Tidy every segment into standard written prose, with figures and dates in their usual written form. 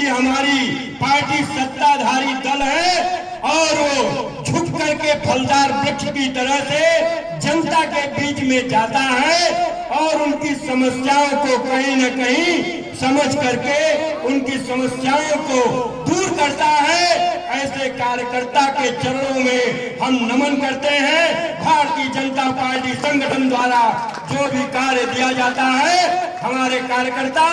हमारी पार्टी सत्ताधारी दल है और वो झुक करके फलदार वृक्ष की तरह से जनता के बीच में जाता है और उनकी समस्याओं को कहीं न कहीं समझ करके उनकी समस्याओं को दूर करता है। ऐसे कार्यकर्ता के चरणों में हम नमन करते हैं। भारतीय जनता पार्टी संगठन द्वारा जो भी कार्य दिया जाता है हमारे कार्यकर्ता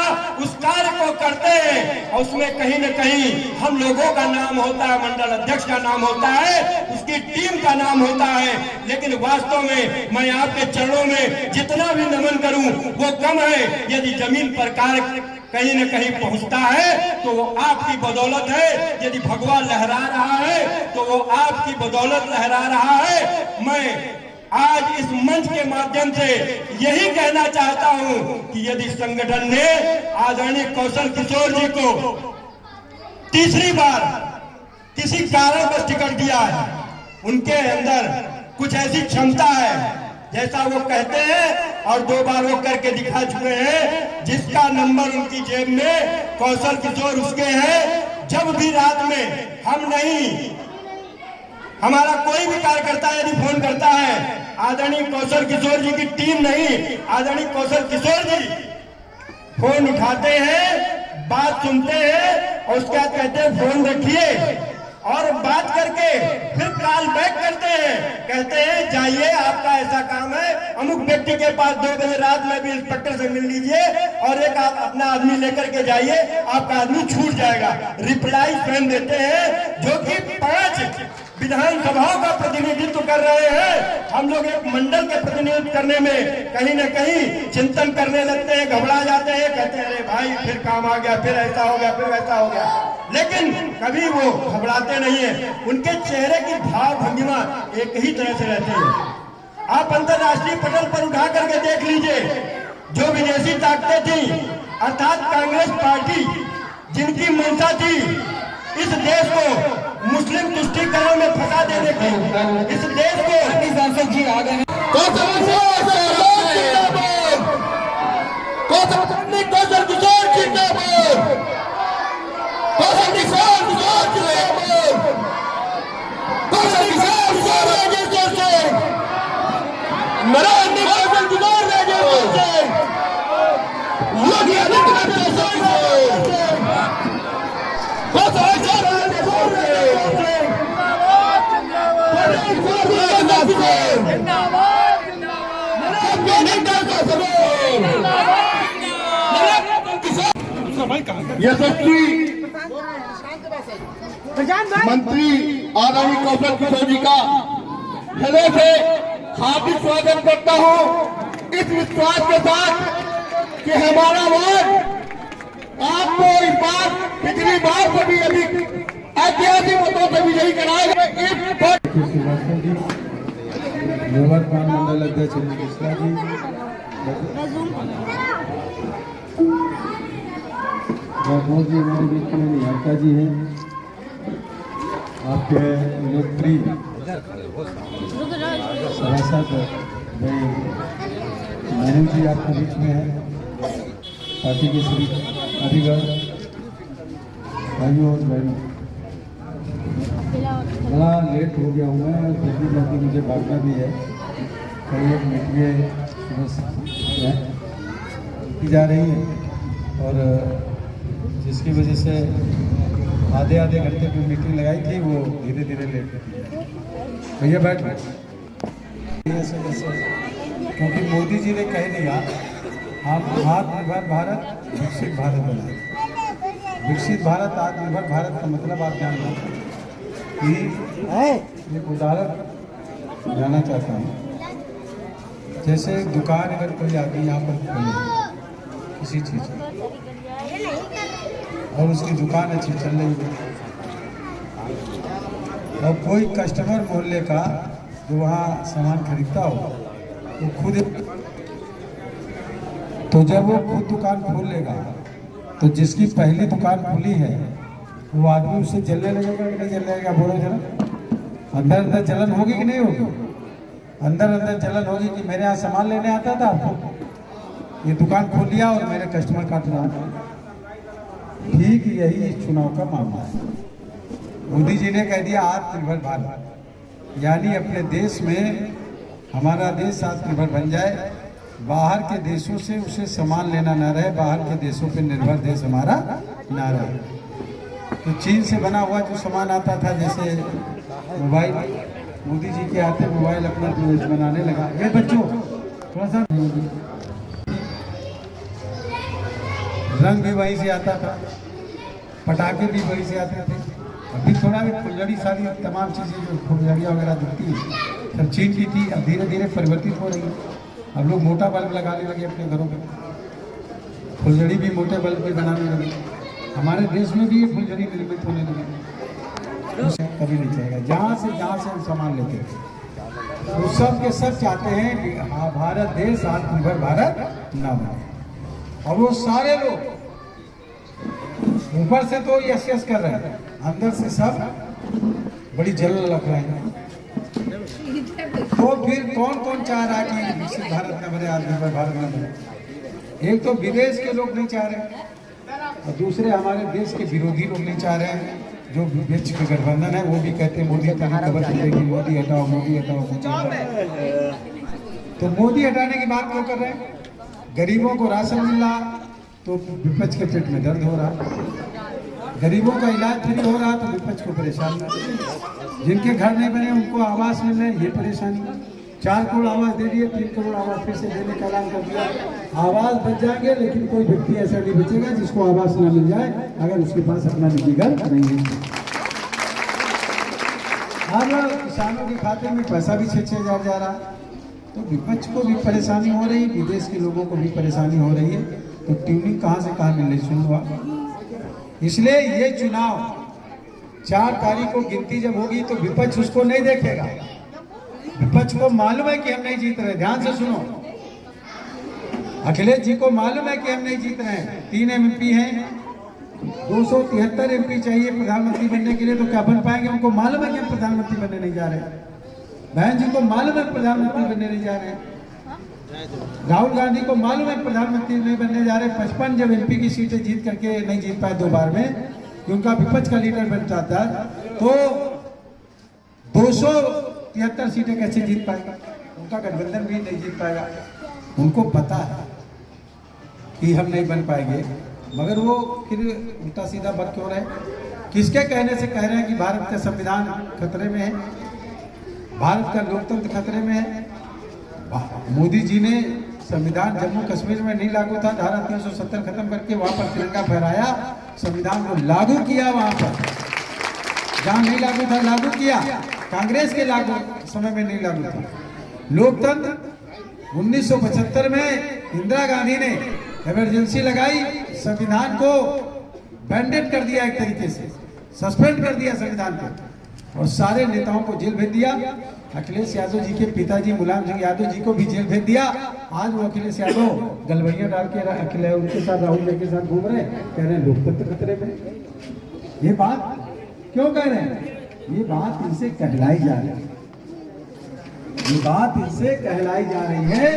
उस कार्य को करते हैं और उसमें कहीं न कहीं हम लोगों का नाम होता है, मंडल अध्यक्ष का नाम होता है, उसकी टीम का नाम होता है। लेकिन वास्तव में मैं आपके चरणों में जितना भी नमन करूं वो कम है। यदि जमीन पर कार्य कहीं न कहीं पहुंचता है तो वो आपकी बदौलत है। यदि भगवा लहरा रहा है तो वो आपकी बदौलत लहरा रहा है। मैं आज इस मंच के माध्यम से यही कहना चाहता हूं कि यदि संगठन ने आदरणीय कौशल किशोर जी को तीसरी बार किसी कारणवश टिकट दिया है, उनके अंदर कुछ ऐसी क्षमता है जैसा वो कहते हैं और 2 बार वो करके दिखा चुके हैं। जिसका नंबर उनकी जेब में कौशल किशोर उसके हैं। जब भी रात में हम नहीं, हमारा कोई भी कार्यकर्ता यदि फोन करता है, आदरणीय कौशल किशोर जी की टीम नहीं, आदरणीय कौशल किशोर जी फोन उठाते हैं, बात सुनते हैं और उसके बाद कहते हैं फोन रखिए और बात करके फिर कॉल बैक करते हैं, कहते हैं जाइए आपका ऐसा काम है, अमुक व्यक्ति के पास 2 बजे रात में भी इंस्पेक्टर से मिल लीजिए और एक आप अपना आदमी लेकर के जाइए, आपका आदमी छूट जाएगा। रिप्लाई स्वयं देते हैं जो कि 5 विधानसभाओं का प्रतिनिधित्व कर रहे हैं। हम लोग एक मंडल के प्रतिनिधित्व करने में कहीं न कहीं चिंतन करने लगते हैं, घबरा जाते हैं, कहते हैं अरे भाई फिर काम आ गया, फिर ऐसा हो गया, फिर वैसा हो गया। लेकिन कभी वो घबराते नहीं है। उनके चेहरे की भाव भंगिमा एक ही तरह से रहती है। आप अंतर्राष्ट्रीय पटल पर उठा करके देख लीजिए, जो विदेशी ताकतें थी अर्थात कांग्रेस पार्टी जिनकी मंशा थी इस देश को मुस्लिम तुष्टीकरण में फंसा देने की, इस देश को सांसद जी आ गए यशस्वी मंत्री आदरणीय कौशल किशोर जी का हृदय से हार्दिक स्वागत करता हूं, इस विश्वास के साथ कि हमारा वोट आपको इस बार पिछली बार से भी अधिक ऐतिहासिक मतों से विजयी कराएगा। निवर्तमान मंडल अध्यक्ष कृष्णा जी, राघव जी हमारे बीच में, निहारिका जी हैं, आपके लोकप्रिय सभासद भाई मैनू जी आपके बीच में है, पार्टी के श्री अधिगढ़ भाइयों और बहनों, बड़ा लेट हो गया हूँ मैं, जल्दी जल्दी मुझे भागना भी है। कई एक मीटिंगें सुबह की जा रही हैं और जिसकी वजह से आधे घंटे की मीटिंग लगाई थी वो धीरे धीरे लेट होती है। भैया बैठ क्योंकि मोदी जी ने कह दिया हम आत्मनिर्भर भारत विकसित भारत बनाए। विकसित भारत आत्मनिर्भर भारत का मतलब आप जान लो कि एक उदाहरण जाना चाहता हूँ। जैसे दुकान अगर कोई आदमी यहाँ पर खोले किसी चीज़ और उसकी दुकान अच्छी चल रही है और कोई कस्टमर मोहल्ले का जो वहाँ सामान खरीदता हो वो खुद, तो जब वो खुद दुकान खोल लेगा तो जिसकी पहली दुकान खुली है वो आदमी उससे जलने लगेगा कि नहीं जलने लगेगा? बोलो जरा, अंदर अंदर जलन होगी कि नहीं होगी? अंदर अंदर जलन होगी कि मेरे यहाँ सामान लेने आता था, ये दुकान खोल लिया और मेरे कस्टमर काट रहा था। ठीक यही इस चुनाव का मामला है। मोदी जी ने कह दिया आत्मनिर्भर भारत, यानी अपने देश में हमारा देश आत्मनिर्भर बन जाए, बाहर के देशों से उसे सामान लेना ना रहे, बाहर के देशों पर निर्भर देश हमारा ना रहे। तो चीन से बना हुआ जो सामान आता था, जैसे मोबाइल, मोदी जी के आते मोबाइल अपना देश बनाने लगा। ये बच्चों थोड़ा सा, रंग भी वहीं से आता था, पटाखे भी वहीं से आते थे। अभी थोड़ा भी फुलझड़ी सारी तमाम चीज़ें जो फुलझड़ियाँ वगैरह दिखती है सब चीन की थी, अब धीरे धीरे परिवर्तित हो रही है। अब लोग मोटा बल्ब लगाने लगे अपने घरों में, फुलझड़ी भी मोटे बल्ब भी बनाने लगे। हमारे देश में भी ये फुलझड़ी निर्मित होने लगी। कभी नहीं चाहेगा, जहाँ से हम सामान लेते हैं वो सब के सब चाहते हैं कि भारत देश आत्मनिर्भर भारत ना बने। और वो सारे लोग ऊपर से तो यस यस कर रहे हैं, अंदर से सब बड़ी जलन लग रहे हैं। तो फिर कौन कौन चाह रहा है कि विकसित भारत न बने, आत्मनिर्भर भारत न बने? एक तो विदेश के लोग नहीं चाह रहे और दूसरे हमारे देश के विरोधी लोग नहीं चाह रहे हैं। जो विपक्ष के गठबंधन है वो भी कहते हैं मोदी कहाँ खबर चलेगी, मोदी हटाओ, मोदी हटाओ, मोदी हटाओ। तो मोदी हटाने की बात क्यों कर रहे हैं? गरीबों को राशन मिल रहा तो विपक्ष के पेट में दर्द हो रहा, गरीबों का इलाज फ्री हो रहा तो विपक्ष को परेशानी, जिनके घर नहीं बने उनको आवास मिल रहे ये परेशानी। 4 करोड़ आवास दे दिए, 3 करोड़ आवास फिर से देने का ऐलान कर दिया। आवास बच जाएंगे लेकिन कोई व्यक्ति ऐसा नहीं बचेगा जिसको आवास न मिल जाए अगर उसके पास अपना निजी घर नहीं है। अब किसानों के खाते में पैसा भी 6-6 हज़ार जा रहा, तो विपक्ष को भी परेशानी हो रही, विदेश के लोगों को भी परेशानी हो रही है। तो ट्यूनिंग कहाँ से कहाँ मिल रही सुन। इसलिए ये चुनाव 4 तारीख को गिनती जब होगी तो विपक्ष उसको नहीं देखेगा। विपक्ष को मालूम है कि हम नहीं जीत रहे, ध्यान से सुनो, अखिलेश जी को मालूम है कि हम नहीं जीत रहे हैं। 3 MP हैं, 273 MP चाहिए प्रधानमंत्री बनने के लिए, तो क्या बन पाएंगे? उनको मालूम है कि हम प्रधानमंत्री बनने नहीं जा रहे। बहन जी को मालूम है प्रधानमंत्री बनने नहीं जा रहे। राहुल गांधी को मालूम है प्रधानमंत्री नहीं बनने जा रहे। 55 जब MP की सीटें जीत करके नहीं जीत पाए 2 बार में, कि उनका विपक्ष का लीडर बन जाता तो 273 सीटें कैसे जीत पाएगा? उनका गठबंधन भी नहीं जीत पाएगा। उनको पता है कि हम नहीं बन पाएंगे, मगर वो फिर उल्टा सीधा बक क्यों रहे? किसके कहने से कह रहे हैं कि भारत का संविधान खतरे में है, भारत का लोकतंत्र खतरे में है? मोदी जी ने संविधान जम्मू कश्मीर में नहीं लागू था, धारा 370 खत्म करके वहां पर तिरंगा फहराया, संविधान को लागू किया। वहां पर जहां नहीं लागू था लागू किया, कांग्रेस के लागू समय में नहीं लागू था। लोकतंत्र 1975 में इंदिरा गांधी ने इमरजेंसी लगाई, संविधान को बैंडेड कर दिया, एक तरीके से सस्पेंड कर दिया संविधान को, और सारे नेताओं को जेल भेज दिया। अखिलेश यादव जी के पिताजी मुलायम सिंह यादव जी को भी जेल भेज दिया। आज वो अखिलेश यादव गलबैया डाल के अखिलेश उनके साथ राहुल जी के साथ घूम रहे, कह रहे हैं लोकतंत्र खतरे में। ये बात क्यों कह रहे हैं? ये बात इनसे कहलाई जा रही है, ये बात इनसे कहलाई जा रही है,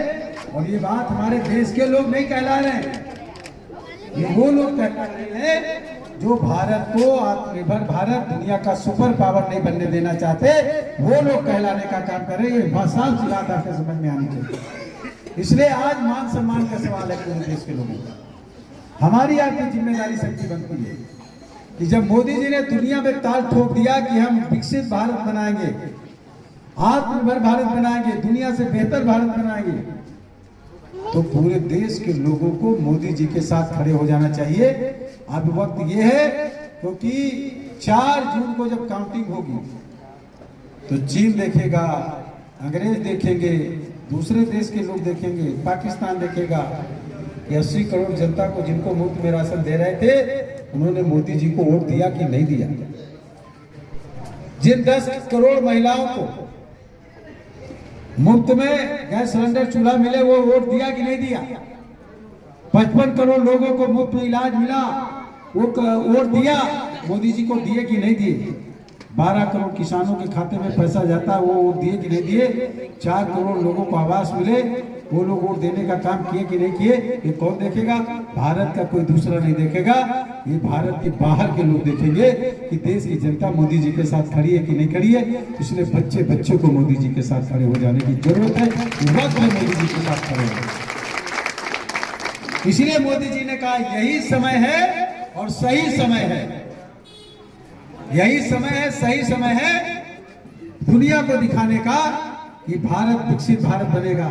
और ये बात हमारे देश के लोग नहीं कहला रहे हैं। ये वो लोग कहला रहे हैं जो भारत को आत्मनिर्भर भारत, दुनिया का सुपर पावर नहीं बनने देना चाहते, वो लोग कहलाने का काम कर रहे हैं। ये साफ सी बात आपके समझ में आनी चाहिए। इसलिए आज मान सम्मान का सवाल है पूरे देश के लोगों का। हमारी आपकी जिम्मेदारी सबकी बनती है कि जब मोदी जी ने दुनिया में ताल ठोक दिया कि हम विकसित भारत बनाएंगे, आत्मनिर्भर भारत बनाएंगे, दुनिया से बेहतर भारत बनाएंगे, तो पूरे देश के लोगों को मोदी जी के साथ खड़े हो जाना चाहिए। अब वक्त ये है क्योंकि 4 जून को जब काउंटिंग होगी तो चीन देखेगा, अंग्रेज देखेंगे, दूसरे देश के लोग देखेंगे, पाकिस्तान देखेगा कि 80 करोड़ जनता को जिनको मुफ्त में राशन दे रहे थे उन्होंने मोदी जी को वोट दिया कि नहीं दिया। जिन 10 करोड़ महिलाओं को मुफ्त में गैस सिलेंडर चूल्हा मिले, वो वोट दिया कि नहीं दिया? 55 करोड़ लोगों को मुफ्त में इलाज मिला, वो वोट दिया मोदी जी को? दिए कि नहीं दिए? 12 करोड़ किसानों के खाते में पैसा जाता है, वो वोट दिए कि नहीं दिए? 4 करोड़ लोगों को आवास मिले, वो लोग वोट देने का काम किए कि नहीं किए? ये कौन देखेगा? भारत का कोई दूसरा नहीं देखेगा, ये भारत के बाहर के लोग देखेंगे कि देश की जनता मोदी जी के साथ खड़ी है कि नहीं खड़ी है। इसलिए बच्चे बच्चे को मोदी जी के साथ खड़े हो जाने की जरूरत है, वक्त में मोदी जी के साथ खड़े हो। इसलिए मोदी जी ने कहा यही समय है और सही समय है, यही समय है, सही समय है दुनिया को दिखाने का कि भारत विकसित भारत बनेगा।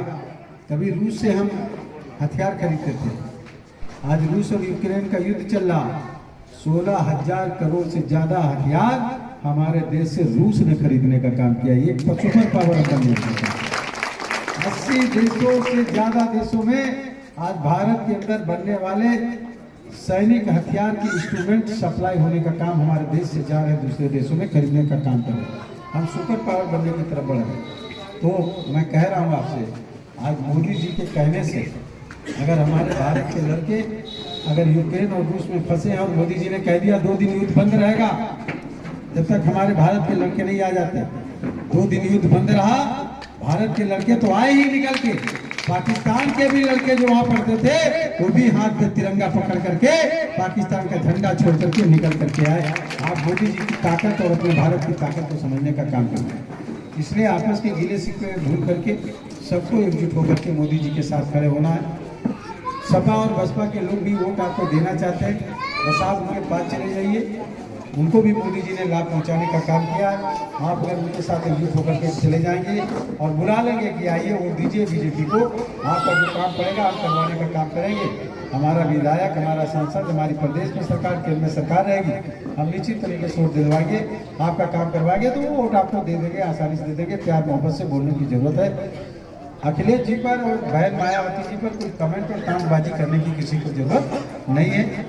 कभी रूस से हम हथियार खरीदते थे, आज रूस और यूक्रेन का युद्ध चल रहा, 16,000 करोड़ से ज्यादा हथियार हमारे देश से रूस ने खरीदने का काम किया। ये सुपर पावर बनने का 80 देशों से ज्यादा देशों में आज भारत के अंदर बनने वाले सैनिक हथियार की इंस्ट्रूमेंट सप्लाई होने का काम हमारे देश से जा रहे दूसरे देशों में खरीदने का काम कर रहे हैं। हम सुपर पावर बनने की तरफ बढ़ रहे हैं। तो मैं कह रहा हूँ आपसे, आज मोदी जी के कहने से अगर हमारे भारत के लड़के अगर यूक्रेन और रूस में फंसे हैं और मोदी जी ने कह दिया 2 दिन युद्ध बंद रहेगा, जब तक हमारे भारत के लड़के नहीं आ जाते, 2 दिन युद्ध बंद रहा, भारत के लड़के तो आए ही निकल के, पाकिस्तान के भी लड़के जो वहां पढ़ते थे वो भी हाथ में तिरंगा पकड़ करके पाकिस्तान का झंडा छोड़ करके निकल करके आए। आप मोदी जी की ताकत और अपने भारत की ताकत को समझने का काम करते हैं। इसलिए आपस के गिले शिकवे भूल करके सबको एकजुट होकर के मोदी जी के साथ खड़े होना है। सपा और बसपा के लोग भी वोट आपको देना चाहते हैं, बस आप उनके पास चले जाइए, उनको भी मोदी जी ने लाभ पहुंचाने का काम किया है। आप अगर उनके साथ एकजुट होकर के चले जाएंगे और बुला लेंगे कि आइए वोट दीजिए बीजेपी को, आपका जो काम पड़ेगा आप करवाने का काम करेंगे। हमारा विधायक, हमारा सांसद, हमारी प्रदेश में सरकार, केंद्र में सरकार रहेगी, हम निश्चित तरीके से वोट दिलवाएंगे, आपका काम करवाएंगे तो वो वोट आपको दे देंगे, आसानी से दे देंगे। प्यार मोहब्बत से बोलने की जरूरत है। अखिलेश जी पर और बहन मायावती जी पर कोई कमेंट और तामबाजी करने की किसी को जरूरत नहीं है।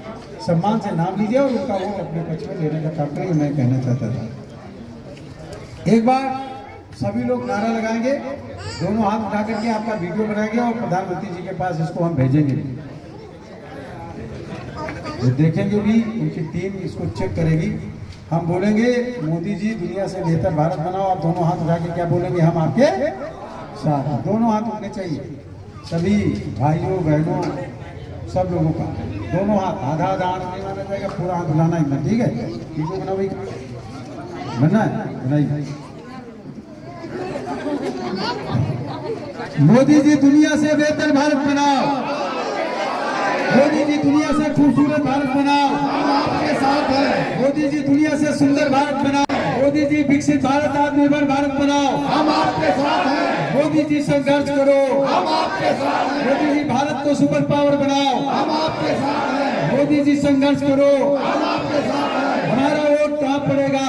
सम्मान से नाम लीजिए और उनका वोट अपने पक्ष में लेने का काम करेंगे, मैं कहना चाहता था। एक बार सभी लोग नारा लगाएंगे, दोनों हाथ उठा करके आपका वीडियो बनाएंगे और प्रधानमंत्री जी के पास इसको हम भेजेंगे, वो देखेंगे भी, उनकी टीम इसको चेक करेगी। हम बोलेंगे मोदी जी दुनिया से बेहतर भारत बनाओ, आप दोनों हाथ उठा के क्या बोलेंगे? हम आपके साथ। दोनों हाथ उठने चाहिए, सभी भाइयों बहनों सब लोगों का, दोनों हाथ, आधा आधा हाथ नहीं माना जाएगा, पूरा हाथ हिलाना ही ना, ठीक है? वीडियो बना भाई, बनना है, बनाइए। मोदी जी दुनिया से बेहतर भारत बनाओ, मोदी जी दुनिया से खूबसूरत भारत बनाओ, हम आपके साथ हैं। मोदी जी दुनिया से सुंदर भारत बनाओ, मोदी जी विकसित भारत, आत्मनिर्भर भारत बनाओ, हम आपके साथ हैं। मोदी जी संघर्ष करो, हम आपके साथ हैं। मोदी जी भारत को सुपर पावर बनाओ, हम आपके साथ हैं। मोदी जी संघर्ष करो, हम आपके साथ हैं। हमारा वोट कहाँ पड़ेगा?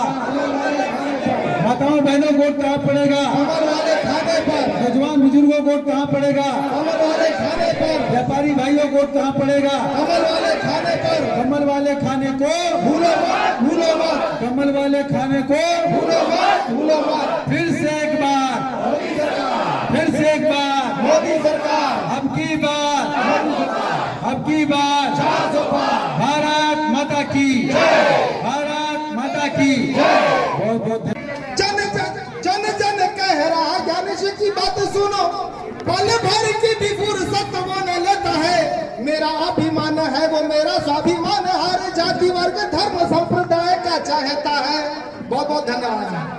माताओं बहनों वोट कहाँ पड़ेगा? कमल वाले खाने पर। नौजवान बुजुर्गों वोट कहाँ पड़ेगा? कमल वाले खाने पर। व्यापारी भाइयों वोट कहाँ पड़ेगा? कमल वाले खाने पर। कमल वाले खाने को भूलो मत, भूलो मत। कमल वाले खाने को भूलो मत, भूलो मत। फिर से एक बार मोदी सरकार, फिर से एक बार मोदी सरकार, अब की बार, अब की बार 400 पार। भारत माता की जय, भारत माता की जय। बहुत बहुत जन जन कह रहा ज्ञान की बात सुनो, पल भर की भी फुर्सत मान लेता है। मेरा अभिमान है वो मेरा स्वाभिमान, हर जाति वर्ग धर्म संप्रदाय का चाहता है। बहुत बहुत धन्यवाद।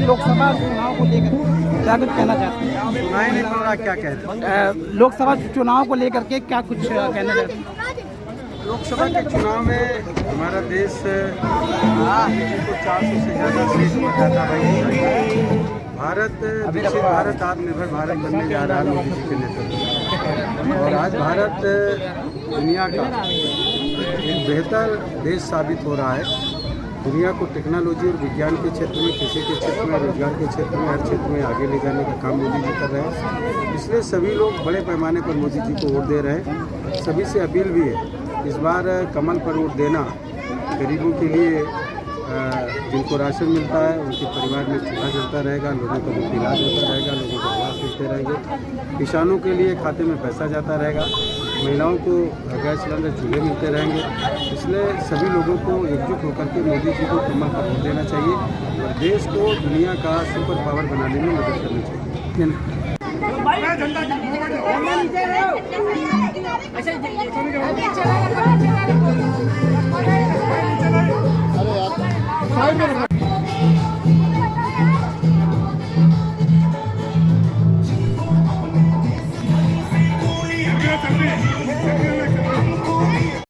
लोकसभा चुनाव को लेकर क्या कुछ कहना चाहते हैं? सुनाई नहीं पड़ रहा, क्या कहते हैं? लोकसभा चुनाव को लेकर के क्या कुछ कहना चाहते हैं? लोकसभा के चुनाव में हमारा देश को 400 से ज़्यादा सीट बताता है। भारत विकसित भारत, आत्मनिर्भर भारत बनने जा रहा है मोदी जी के नेतृत्व में। और आज भारत दुनिया का एक बेहतर देश साबित हो रहा है। दुनिया को टेक्नोलॉजी और विज्ञान के क्षेत्र में, कृषि के क्षेत्र में, रोजगार के क्षेत्र में, हर क्षेत्र में आगे ले जाने का काम मोदी जी कर रहे हैं। इसलिए सभी लोग बड़े पैमाने पर मोदी जी को वोट दे रहे हैं। सभी से अपील भी है इस बार कमल पर वोट देना। गरीबों के लिए जिनको राशन मिलता है उनके परिवार में चूल्हा जलता रहेगा, लोगों का मुफ्त इलाज होता रहेगा, लोगों को आवास मिलते रहेंगे, किसानों के लिए खाते में पैसा जाता रहेगा, महिलाओं को गैस सिलेंडर चूल्हे मिलते रहेंगे। इसलिए सभी लोगों को एकजुट होकर के मोदी जी को कमल पर वोट देना चाहिए और देश को दुनिया का सुपर पावर बनाने में मदद करनी चाहिए।